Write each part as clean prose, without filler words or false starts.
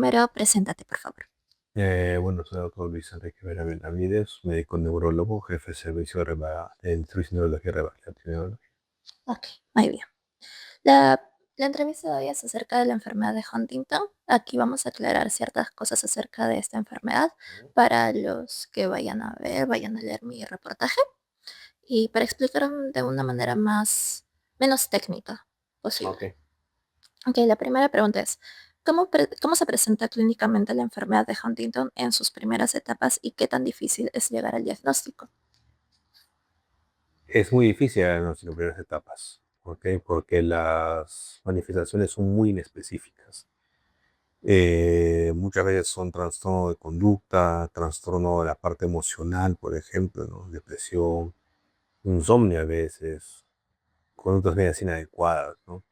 Primero, preséntate, por favor. Bueno, soy el doctor Luis Enrique Vera Benavides, médico neurólogo, jefe de servicio de servicio de neurología y rehabilitación. Ok, muy bien. La entrevista de hoy es acerca de la enfermedad de Huntington. Aquí vamos a aclarar ciertas cosas acerca de esta enfermedad para los que vayan a ver, vayan a leer mi reportaje y para explicar de una manera menos técnica posible. Ok. Ok, la primera pregunta es, ¿cómo se presenta clínicamente la enfermedad de Huntington en sus primeras etapas y qué tan difícil es llegar al diagnóstico? Es muy difícil en las primeras etapas, ¿ok? Porque las manifestaciones son muy inespecíficas. Muchas veces son trastorno de conducta, trastorno de la parte emocional, por ejemplo, ¿no? Depresión, insomnio a veces, conductas medias inadecuadas, ¿no?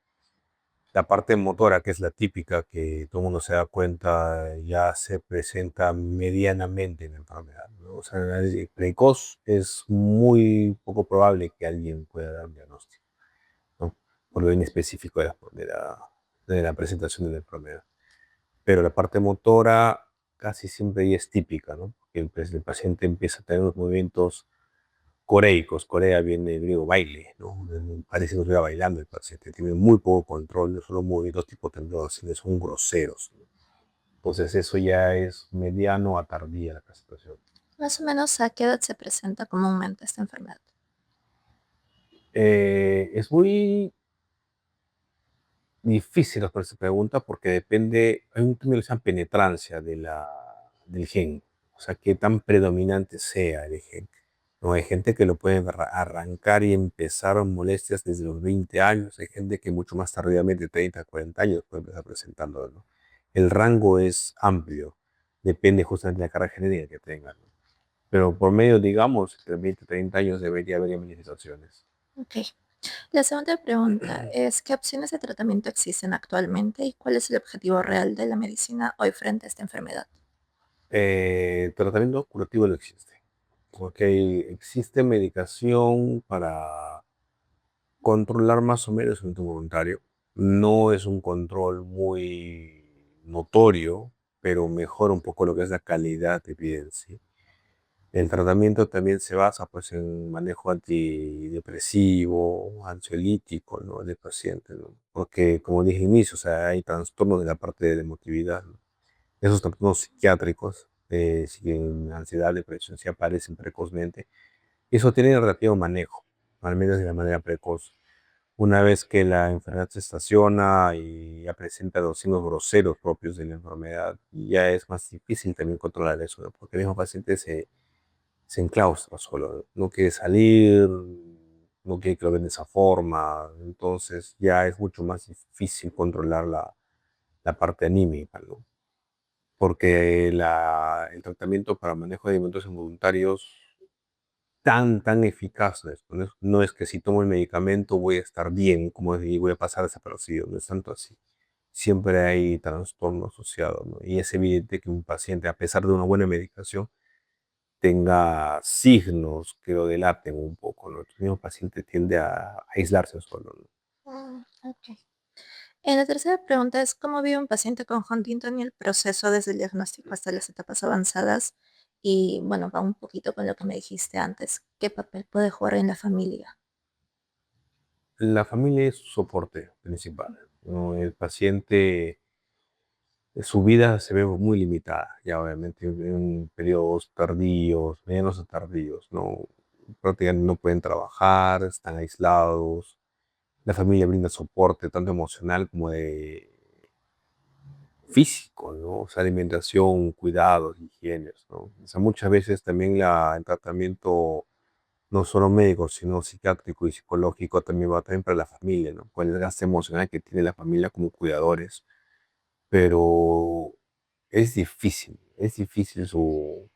La parte motora, que es la típica, que todo el mundo se da cuenta, ya se presenta medianamente en la enfermedad, ¿no? O sea, el análisis precoz es muy poco probable que alguien pueda dar un diagnóstico, ¿no? Por lo inespecífico de la presentación de la enfermedad. Pero la parte motora casi siempre ya es típica, ¿no? Porque el paciente empieza a tener unos movimientos coreicos. Corea viene del griego baile, ¿no? Parece que estuviera bailando el paciente. Tiene muy poco control, no solo movimientos tipo temblor, sino son groseros, ¿no? Entonces eso ya es mediano a tardía la presentación. Más o menos, ¿a qué edad se presenta comúnmente esta enfermedad? Es muy difícil responder esa pregunta porque depende, hay un término que se llama penetrancia del gen, o sea, qué tan predominante sea el gen. No, hay gente que lo puede arrancar y empezar molestias desde los 20 años, hay gente que mucho más tardíamente, 30, 40 años, puede empezar presentándolo, ¿no? El rango es amplio, depende justamente de la carga genética que tengan, ¿no? Pero por medio, digamos, entre 20 y 30 años debería haber manifestaciones. Ok. La segunda pregunta es, ¿qué opciones de tratamiento existen actualmente y cuál es el objetivo real de la medicina hoy frente a esta enfermedad? Tratamiento curativo no existe, porque existe medicación para controlar más o menos el movimiento voluntario. No es un control muy notorio, pero mejora un poco lo que es la calidad de vida en sí. El tratamiento también se basa pues en manejo antidepresivo, ansiolítico, ¿no? Del paciente, ¿no? Porque como dije al inicio, o sea, hay trastornos de la parte de la emotividad, ¿no? Esos trastornos psiquiátricos, si en ansiedad, depresión, si aparecen precozmente, eso tiene relativo manejo, al menos de la manera precoz. Una vez que la enfermedad se estaciona y ya presenta los signos groseros propios de la enfermedad, ya es más difícil también controlar eso, ¿no? Porque el mismo paciente se enclaustra solo, no quiere salir, no quiere que lo ven de esa forma, entonces ya es mucho más difícil controlar la parte anímica, ¿no? Porque el tratamiento para manejo de alimentos involuntarios tan eficaz no es que si tomo el medicamento voy a estar bien, como y voy a pasar desaparecido, no es tanto así. Siempre hay trastorno asociado, ¿no? Y es evidente que un paciente, a pesar de una buena medicación, tenga signos que lo delaten un poco, ¿no? El mismo paciente tiende a aislarse solo, ¿no? Ok. La tercera pregunta es, ¿cómo vive un paciente con Huntington y el proceso desde el diagnóstico hasta las etapas avanzadas? Y bueno, va un poquito con lo que me dijiste antes. ¿Qué papel puede jugar en la familia? La familia es su soporte principal, ¿no? El paciente, su vida se ve muy limitada, ya obviamente en periodos tardíos, medianos a tardíos, ¿no? Prácticamente no pueden trabajar, están aislados. La familia brinda soporte tanto emocional como de físico, ¿no? O sea, alimentación, cuidados, higienes, ¿no? O sea, muchas veces también el tratamiento, no solo médico, sino psiquiátrico y psicológico, también va también para la familia, ¿no? Con el desgaste emocional que tiene la familia como cuidadores. Pero es difícil su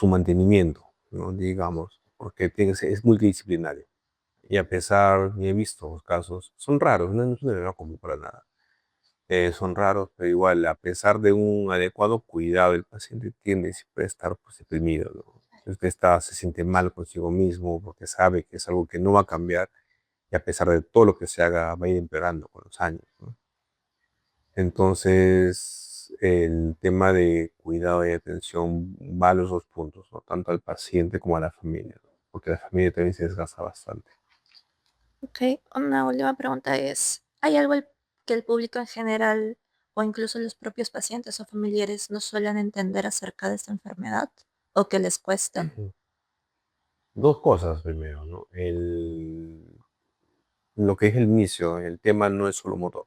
mantenimiento, ¿no? Digamos, porque es multidisciplinario. Y a pesar, y he visto casos, son raros, no es una enfermedad común para nada. Son raros, pero igual, a pesar de un adecuado cuidado, el paciente tiende siempre a estar pues, deprimido, ¿no? Es que se siente mal consigo mismo porque sabe que es algo que no va a cambiar y a pesar de todo lo que se haga, va a ir empeorando con los años, ¿no? Entonces, el tema de cuidado y atención va a los dos puntos, ¿no? Tanto al paciente como a la familia, ¿no? Porque la familia también se desgasta bastante. Ok, una última pregunta es, ¿hay algo que el público en general o incluso los propios pacientes o familiares no suelen entender acerca de esta enfermedad o que les cuesta? Ujú. Dos cosas primero, ¿no? Lo que es el inicio, el tema no es solo motor,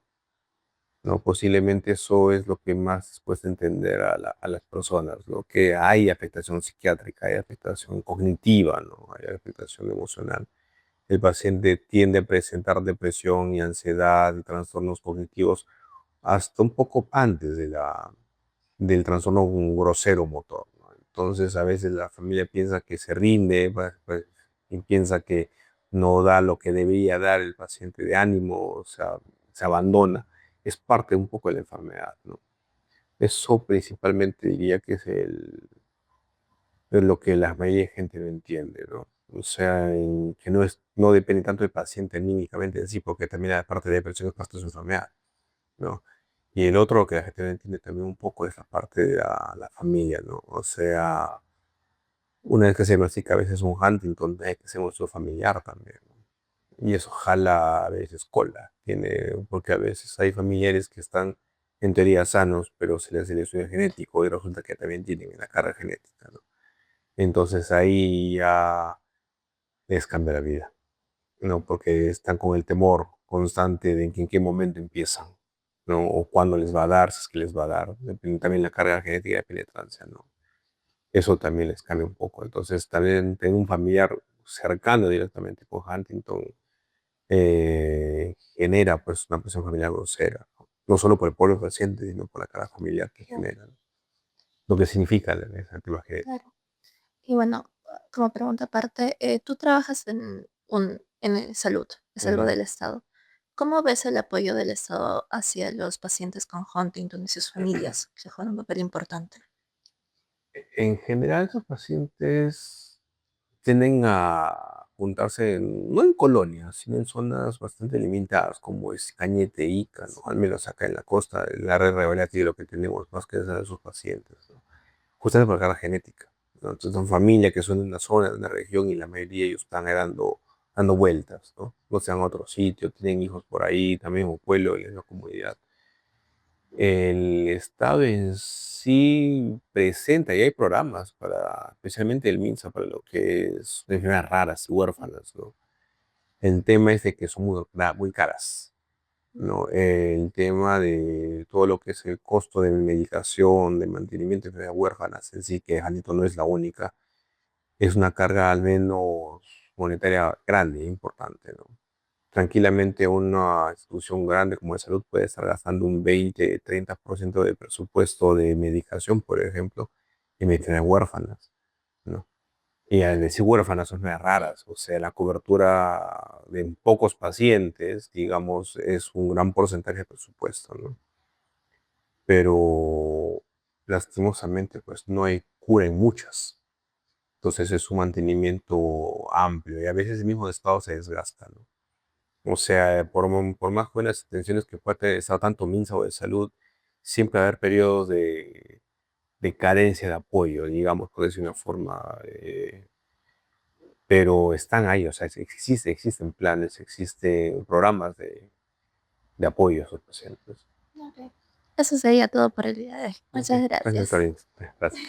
¿no? Posiblemente eso es lo que más cuesta entender a las personas, ¿no? Que hay afectación psiquiátrica, hay afectación cognitiva, ¿no? Hay afectación emocional. El paciente tiende a presentar depresión y ansiedad y trastornos cognitivos hasta un poco antes del trastorno grosero motor, ¿no? Entonces, a veces la familia piensa que se rinde, y piensa que no da lo que debería dar el paciente de ánimo, o sea, se abandona. Es parte un poco de la enfermedad, ¿no? Eso principalmente diría que es lo que la mayoría de gente no entiende, ¿no? O sea, que no depende tanto del paciente anímicamente en sí, porque también la parte de depresión es parte de su enfermedad, ¿no? Y el otro que la gente no entiende también un poco es la parte de la familia, ¿no? O sea, una vez que se diagnostica a veces un Huntington, hay que ser nuestro familiar también, ¿no? Y eso jala a veces cola, porque a veces hay familiares que están en teoría sanos, pero se les selecciona genético y resulta que también tienen la carga genética, ¿no? Entonces ahí ya les cambia la vida, ¿no? Porque están con el temor constante de que en qué momento empiezan, ¿no? O cuándo les va a dar, si es que les va a dar. Depende también la carga genética de penetrancia, ¿no? Eso también les cambia un poco. Entonces, también tener un familiar cercano directamente con Huntington genera pues una presión familiar grosera, ¿no? No solo por el pueblo paciente, sino por la carga familiar que Claro, genera, ¿no? Lo que significa esa activa genética. claro. Y bueno, como pregunta aparte, tú trabajas en salud, es algo Ujú. del Estado. ¿Cómo ves el apoyo del Estado hacia los pacientes con Huntington y sus familias, que juegan un papel importante? En general, esos pacientes tienden a juntarse no en colonias, sino en zonas bastante limitadas, como es Cañete, Ica, ¿no? Al menos acá en la costa, en la red Revelati, lo que tenemos más que de esos pacientes, ¿no? Justamente por carga genética, ¿no? Entonces son familias que son de una zona, de una región, y la mayoría de ellos están ahí dando vueltas, ¿no? No se van a otro sitio, tienen hijos por ahí, también un pueblo, y en la comunidad. El Estado en sí presenta y hay programas para, especialmente el MINSA, para lo que es enfermedades raras y huérfanas, ¿no? El tema es de que son muy caras, ¿no? El tema de todo lo que es el costo de medicación, de mantenimiento de enfermedades huérfanas, en sí, que Janito no es la única, es una carga al menos monetaria grande e importante, ¿no? Tranquilamente una institución grande como de salud puede estar gastando un 20-30% de presupuesto de medicación, por ejemplo, en medicinas huérfanas, ¿no? Y al decir huérfanas son enfermedades raras, o sea, la cobertura de pocos pacientes, digamos, es un gran porcentaje de presupuesto, ¿no? Pero lastimosamente, pues no hay cura en muchas. Entonces es un mantenimiento amplio y a veces el mismo Estado se desgasta, ¿no? O sea, por más buenas intenciones que pueda tener el Estado, tanto MINSA o de salud, siempre va a haber periodos de carencia de apoyo, digamos, por decir una forma. Pero están ahí, o sea, existen planes, existen programas de apoyo a esos pacientes. Ok. Eso sería todo por el día de hoy. Ok, Muchas gracias, gracias. Karin. Gracias.